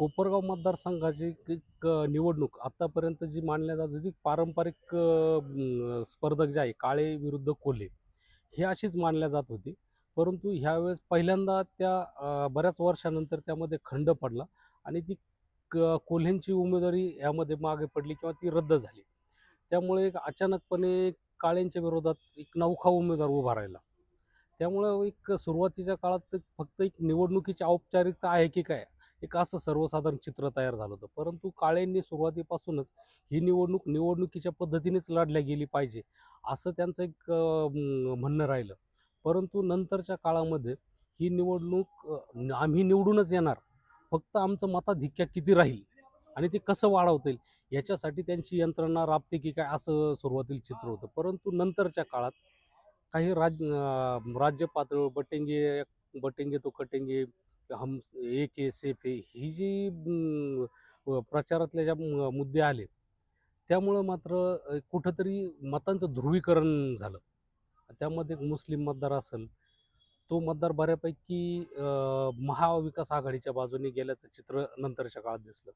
कोपरगाव मतदारसंघाची एक निवडणूक आतापर्यंत जी मानल्या जात होती पारंपरिक स्पर्धक जे आहे काळे विरुद्ध कोल्हे हे अशीच मानल्या जात होती. परंतु ह्यावेळेस पहिल्यांदा त्या बऱ्याच वर्षानंतर त्यामध्ये खंड पडला आणि ती कोल्हेंची उमेदवारी यामध्ये मागे पडली किंवा ती रद्द झाली. त्यामुळे एक अचानकपणे काळेंच्या विरोधात एक नवखा उमेदवार उभा राहिला. त्यामुळं एक सुरुवातीच्या काळात फक्त एक निवडणुकीची औपचारिकता आहे की काय, एक असं सर्वसाधारण चित्र तयार झालं होतं. परंतु काळेंनी सुरुवातीपासूनच ही निवडणूक निवडणुकीच्या पद्धतीनेच लढल्या गेली पाहिजे, असं त्यांचं एक म्हणणं राहिलं. परंतु नंतरच्या काळामध्ये ही निवडणूक आम्ही निवडूनच येणार, फक्त आमचं मताधिक्य किती राहील आणि ते कसं वाढवता येईल याच्यासाठी त्यांची यंत्रणा राबते की काय, असं सुरुवातीला चित्र होतं. परंतु नंतरच्या काळात काही राज्य पातळीवर बटेंगे बटेंगे तो कटेंगे, हम एक है सेफ है, ही जी प्रचारातले ज्या मुद्दे आले, त्यामुळं मात्र कुठंतरी मतांचं ध्रुवीकरण झालं. त्यामध्ये मुस्लिम मतदार असेल, तो मतदार बऱ्यापैकी महाविकास आघाडीच्या बाजूने गेल्याचं चित्र नंतरच्या काळात दिसलं.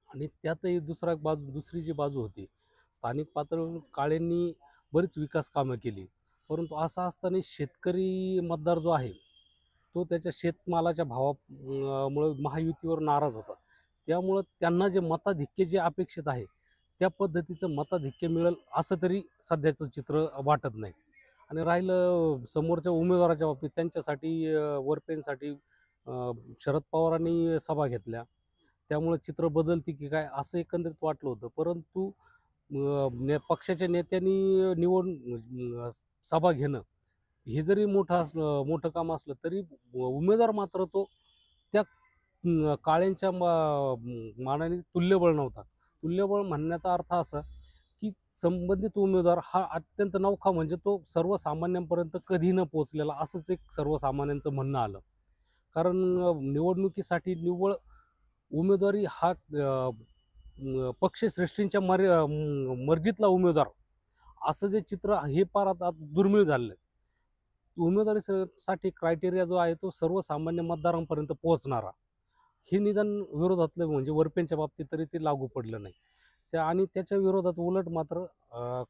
आणि त्यातही दुसरी जी बाजू होती, स्थानिक पातळीवर काळेंनी बरीच विकास कामं केली. परंतु असं असताना शेतकरी मतदार जो आहे, तो त्याच्या शेतमालाच्या मुळे महायुतीवर नाराज होता. त्यामुळं त्यांना जे मताधिक्य जे अपेक्षित आहे, त्या पद्धतीचं मताधिक्य मिळेल असं तरी सध्याचं चित्र वाटत नाही. आणि राहिलं समोरच्या उमेदवाराच्या बाबतीत, त्यांच्यासाठी वरपेंसाठी शरद पवारांनी सभा घेतल्या. त्यामुळे चित्र बदलते की काय असं एकंदरीत वाटलं होतं. परंतु पक्षाच्या नेत्यांनी सभा घेणं हे जरी मोठं काम असलं तरी उमेदवार मात्र तो त्या काळ्यांच्या मानाने तुल्यबळ नव्हता. तुल्यबळ म्हणण्याचा अर्थ असा की संबंधित उमेदवार हा अत्यंत नवखा, म्हणजे तो सर्वसामान्यांपर्यंत कधी न पोहोचलेला, असंच एक सर्वसामान्यांचं म्हणणं आलं. कारण निवडणुकीसाठी निव्वळ उमेदवारी हा पक्षश्रेष्ठींच्या मर्जीतला उमेदवार, असं जे चित्र हे फार आता दुर्मिळ झालेलं आहे. उमेदवारीसाठी क्रायटेरिया जो आहे तो सर्वसामान्य मतदारांपर्यंत पोहोचणारा, हे निदान विरोधातलं म्हणजे वरपेंच्या बाबतीत तरी ते लागू पडलं नाही. आणि त्याच्या विरोधात उलट मात्र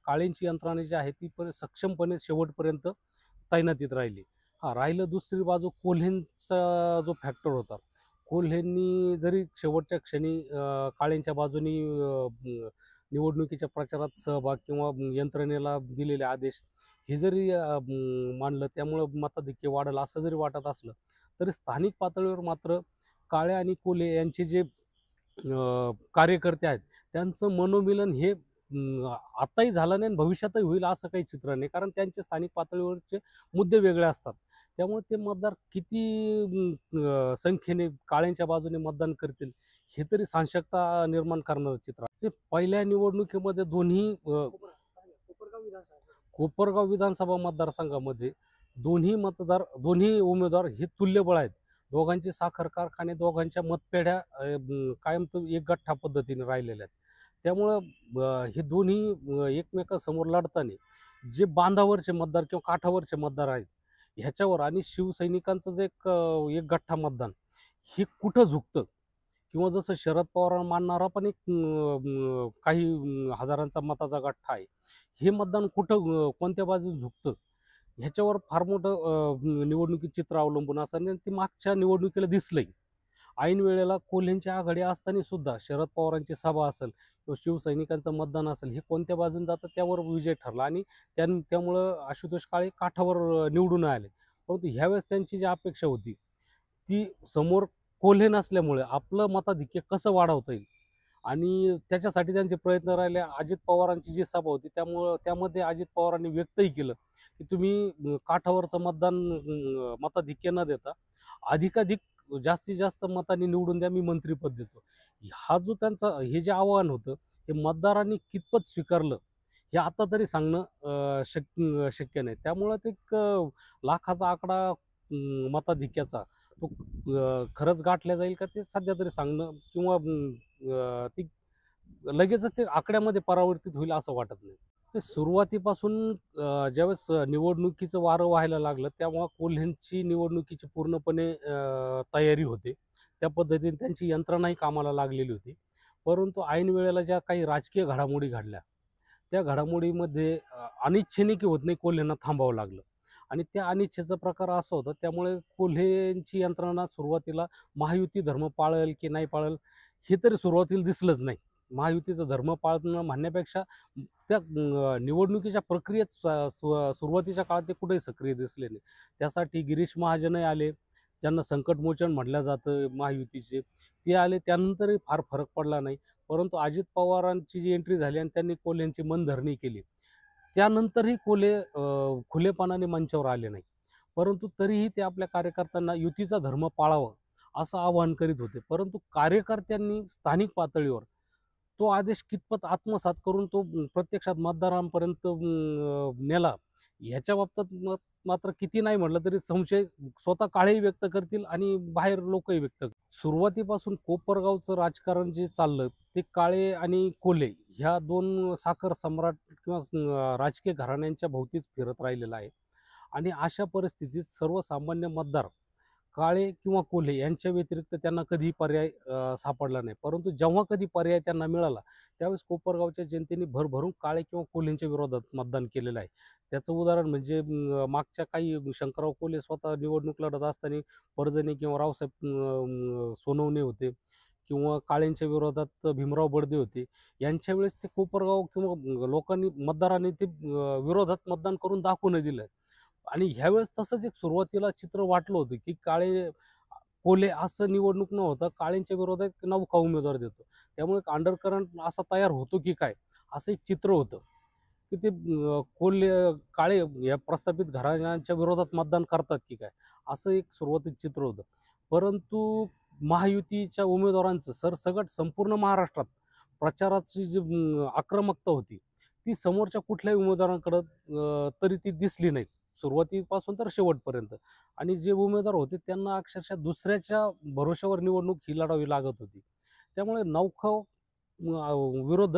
काळेंची यंत्रणा जी आहे ती सक्षमपणे शेवटपर्यंत तैनातीत राहिली. राहिलं दुसरी बाजू कोल्हेंचा जो फॅक्टर होता. कोल्हेंनी जरी शेवटच्या क्षणी काळेंच्या बाजूनी निवडणुकीच्या प्रचारात सहभाग किंवा यंत्रणेला दिलेले आदेश हे जरी मानलं, त्यामुळं मताधिक्य वाढलं असं जरी वाटत असलं, तरी स्थानिक पातळीवर मात्र काळे आणि कोल्हे यांचे जे कार्यकर्ते आहेत, त्यांचं मनोमिलन हे आताही झालं नाही आणि भविष्यातही होईल असं काही चित्र नाही. कारण त्यांचे स्थानिक पातळीवरचे मुद्दे वेगळे असतात. त्यामुळे ते मतदार किती संख्येने काळ्यांच्या बाजूने मतदान करतील, हे तरी साशंकता निर्माण करणारं चित्र आहे. पहिल्या निवडणुकीमध्ये कोपरगाव विधानसभा मतदारसंघामध्ये दोन्ही उमेदवार हे तुल्यबळ आहेत. दोघांचे साखर कारखाने, दोघांच्या मतपेढ्या कायम एक गठ्ठा पद्धतीने राहिलेल्या आहेत. त्यामुळं हे दोन्ही एकमेकांसमोर लढताना जे बांधावरचे मतदार किंवा काठावरचे मतदार आहेत, ह्याच्यावर आणि शिवसैनिकांचं जे एक गठ्ठा मतदान हे कुठं झुकतं, किंवा जसं शरद पवार मानणारा पण एक काही हजारांचा मताचा गठ्ठा आहे, हे मतदान कुठं कोणत्या बाजूने झुकतं, ह्याच्यावर फार मोठं निवडणुकीत चित्र अवलंबून असतं. आणि ते मागच्या निवडणुकीला दिसलंय. ऐन वेळेला कोल्हेंची आघाडी असताना सुद्धा शरद पवारांची सभा असेल किंवा शिवसैनिकांचं मतदान असेल, हे कोणत्या बाजूने जातं त्यावर विजय ठरला आणि त्यामुळं आशुतोष काळे काठावर निवडून आले. परंतु ह्यावेळेस त्यांची जी अपेक्षा होती ती समोर कोल्हे नसल्यामुळे आपलं मताधिक्य कसं वाढवता येईल, आणि त्याच्यासाठी त्यांचे प्रयत्न राहिले. अजित पवारांची जी सभा होती त्यामध्ये अजित पवारांनी व्यक्तही केलं की तुम्ही काठावरचं मताधिक्य न देता अधिकाधिक जास्तीत जास्त मतांनी निवडून द्या, मी मंत्रिपद देतो. हा जो त्यांचा हे जे आव्हान होतं, हे मतदारांनी कितपत स्वीकारलं हे आता तरी सांगणं शक्य नाही. त्यामुळं ते लाखाचा आकडा मताधिक्याचा तो खरंच गाठल्या जाईल का ते सध्या तरी सांगणं, किंवा ती लगेचच ते आकड्यामध्ये परावर्तित होईल असं वाटत नाही. सुरुवातीपासून ज्यावेळेस निवडणुकीचं वारं व्हायला लागलं, तेव्हा कोल्हेंची निवडणुकीची पूर्णपणे तयारी होते. त्या पद्धतीने त्यांची यंत्रणाही कामाला लागलेली होती. परंतु ऐन वेळेला ज्या काही राजकीय घडामोडी घडल्या, त्या घडामोडीमध्ये अनिच्छेने की होत नाही कोल्हेंना थांबावं लागलं. आणि त्या अनिच्छेचा प्रकार असा होता, त्यामुळे कोल्हेंची यंत्रणा सुरुवातीला महायुती धर्म पाळेल की नाही पाळेल हे तरी सुरुवातीला दिसलंच नाही. महायुतीचा धर्म पाळणं म्हणण्यापेक्षा त्या निवडणुकीच्या प्रक्रियेत सुरुवातीच्या काळात ते कुठेही सक्रिय दिसले नाही. त्यासाठी गिरीश महाजनही आले, ज्यांना संकटमोचन म्हटलं जातं महायुतीचे, ते आले. त्यानंतरही फार फरक पडला नाही. परंतु अजित पवारांची जी एंट्री झाली आणि त्यांनी कोल्हेंची मनधरणी केली, त्यानंतरही कोल्हे खुलेपणाने मंचावर आले नाही. परंतु तरीही ते आपल्या कार्यकर्त्यांना युतीचा धर्म पाळावा असं आवाहन करीत होते. परंतु कार्यकर्त्यांनी स्थानिक पातळीवर तो आदेश कितपत आत्मसात करून तो प्रत्यक्षात मतदारांपर्यंत नेला, ह्याच्या बाबतीत मात्र किती नाही म्हटलं तरी संशय स्वतः काळेही व्यक्त करतील आणि बाहेर लोकही व्यक्त करतील. सुरुवातीपासून कोपरगावचं राजकारण जे चाललं ते काळे आणि कोल्हे ह्या दोन साखर सम्राट किंवा राजकीय घराण्यांच्या भोवतीच फिरत राहिलेलं आहे. आणि अशा परिस्थितीत सर्वसामान्य मतदार काळे किंवा कोल्हे यांच्या व्यतिरिक्त त्यांना कधी पर्याय सापडला नाही. परंतु जेव्हा कधी पर्याय त्यांना मिळाला, त्यावेळेस कोपरगावच्या जनतेने भरभरून काळे किंवा कोल्हेंच्या विरोधात मतदान केलेलं आहे. त्याचं उदाहरण म्हणजे मागच्या काही शंकरराव कोल्हे स्वतः निवडणूक लढत असताना परजणे किंवा रावसाहेब सोनवणे होते, किंवा काळेंच्या विरोधात भीमराव बडदे होते. यांच्या वेळेस ते कोपरगाव किंवा लोकांनी मतदारांनी ते विरोधात मतदान करून दाखवून दिलं. आणि ह्यावेळेस तसंच एक सुरुवातीला चित्र वाटलं होतं की काळे कोल्हे असं निवडणूक न होता काळेंच्या विरोधात एक नवखा उमेदवार देतो. त्यामुळे एक अंडरकरंट असा तयार होतो की काय, असं एक चित्र होतं की ते कोल्हे काळे या प्रस्थापित घराण्यांच्या विरोधात मतदान करतात की काय, असं एक सुरुवातीत चित्र होतं. परंतु महायुतीच्या उमेदवारांचं सरसगट संपूर्ण महाराष्ट्रात प्रचाराची जी आक्रमकता होती, ती समोरच्या कुठल्याही उमेदवारांकडं तरी ती दिसली नाही, सुरुवातीपासून तर शेवटपर्यंत. आणि जे उमेदवार होते त्यांना अक्षरशः दुसऱ्याच्या भरोश्यावर निवडणूक ही लढावी लागत होती. त्यामुळे नवखा विरोध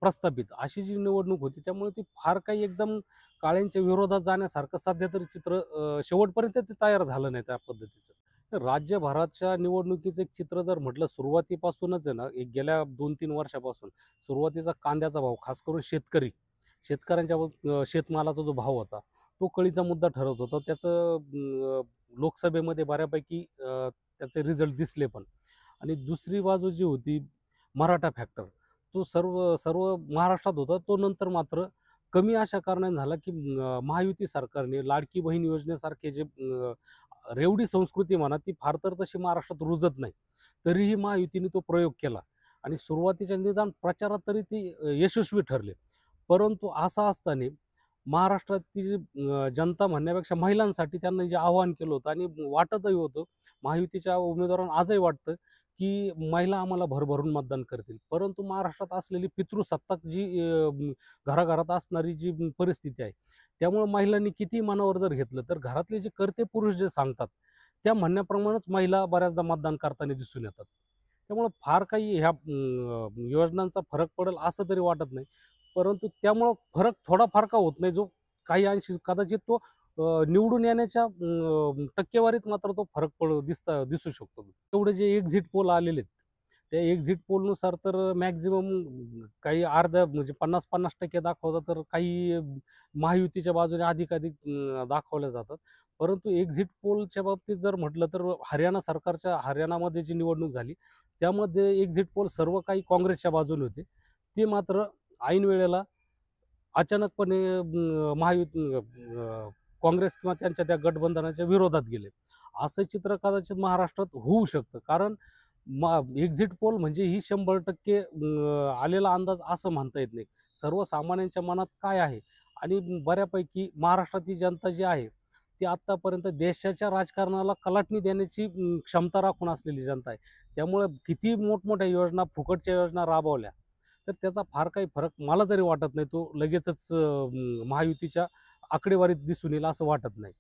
प्रस्थापित अशी जी निवडणूक होती, त्यामुळे ती फार काही एकदम काळ्यांच्या विरोधात जाण्यासारखं सध्या तरी चित्र शेवटपर्यंत ते तयार झालं नाही त्या पद्धतीचं. तर राज्यभराच्या निवडणुकीचं एक चित्र जर म्हटलं सुरुवातीपासूनच आहे ना, एक गेल्या 2-3 वर्षापासून सुरुवातीचा कांद्याचा भाव, खास करून शेतकऱ्यांच्या शेतमालाचा जो भाव होता, तो कळीचा मुद्दा ठरत होता. त्याचं लोकसभेमध्ये बऱ्यापैकी त्याचे रिझल्ट दिसले पण. आणि दुसरी बाजू जी होती मराठा फॅक्टर, तो सर्व सर्व महाराष्ट्रात होता. तो नंतर मात्र कमी अशा कारणाने झाला की महायुती सरकारने लाडकी बहीण योजनेसारखे जे रेवडी संस्कृती म्हणा, ती फार तर तशी महाराष्ट्रात रुजत नाही. तरीही महायुतीने तो प्रयोग केला आणि सुरुवातीच्या निदान प्रचारात तरी ती यशस्वी ठरले. परंतु असं असताना महाराष्ट्रातील जनता म्हणण्यापेक्षा महिलांसाठी त्यांनी जे आवाहन केलं होतं आणि वाटतही होतं, महायुतीच्या उमेदवारांना आजही वाटतं की महिला आम्हाला भरभरून मतदान करतील. परंतु महाराष्ट्रात असलेली पितृसत्ताक जी घराघरात असणारी जी परिस्थिती आहे, त्यामुळे महिलांनी किती मनावर जर घेतलं तर घरातले जे कर्ते पुरुष जे सांगतात त्या म्हणण्याप्रमाणेच महिला बऱ्याचदा मतदान करताना दिसून येतात. त्यामुळं फार काही ह्या योजनांचा फरक पडेल असं तरी वाटत नाही. परंतु त्यामुळं फरक थोडाफार का होत नाही, जो काही अंशी कदाचित तो निवडून येण्याच्या टक्केवारीत मात्र तो फरक दिसू शकतो. तेवढे जे एक्झिट पोल आलेले आहेत, त्या एक्झिट पोलनुसार तर मॅक्झिमम काही अर्ध्या म्हणजे 50-50% दाखवतात, तर काही महायुतीच्या बाजूने अधिकाधिक दाखवल्या जातात. परंतु एक्झिट पोलच्या बाबतीत जर म्हटलं तर हरियाणामध्ये जी निवडणूक झाली, त्यामध्ये एक्झिट पोल सर्व काही काँग्रेसच्या बाजूने होते. ते मात्र ऐन वेळेला अचानकपणे काँग्रेस किंवा त्यांच्या त्या गठबंधनाच्या विरोधात गेले. असं चित्र कदाचित महाराष्ट्रात होऊ शकतं. कारण एक्झिट पोल म्हणजे ही 100% आलेला अंदाज असं म्हणता येत नाही. सर्वसामान्यांच्या मनात काय आहे आणि बऱ्यापैकी महाराष्ट्राची जनता जी आहे, ती आत्तापर्यंत देशाच्या राजकारणाला कलाटणी देण्याची क्षमता राखून असलेली जनता आहे. त्यामुळे किती मोठमोठ्या योजना, फुकटच्या योजना राबवल्या, तर त्याचा फार काही फरक मला तरी वाटत नाही. तो लगेचच महायुतीच्या आकडेवारीत दिसून येईल असं वाटत नाही.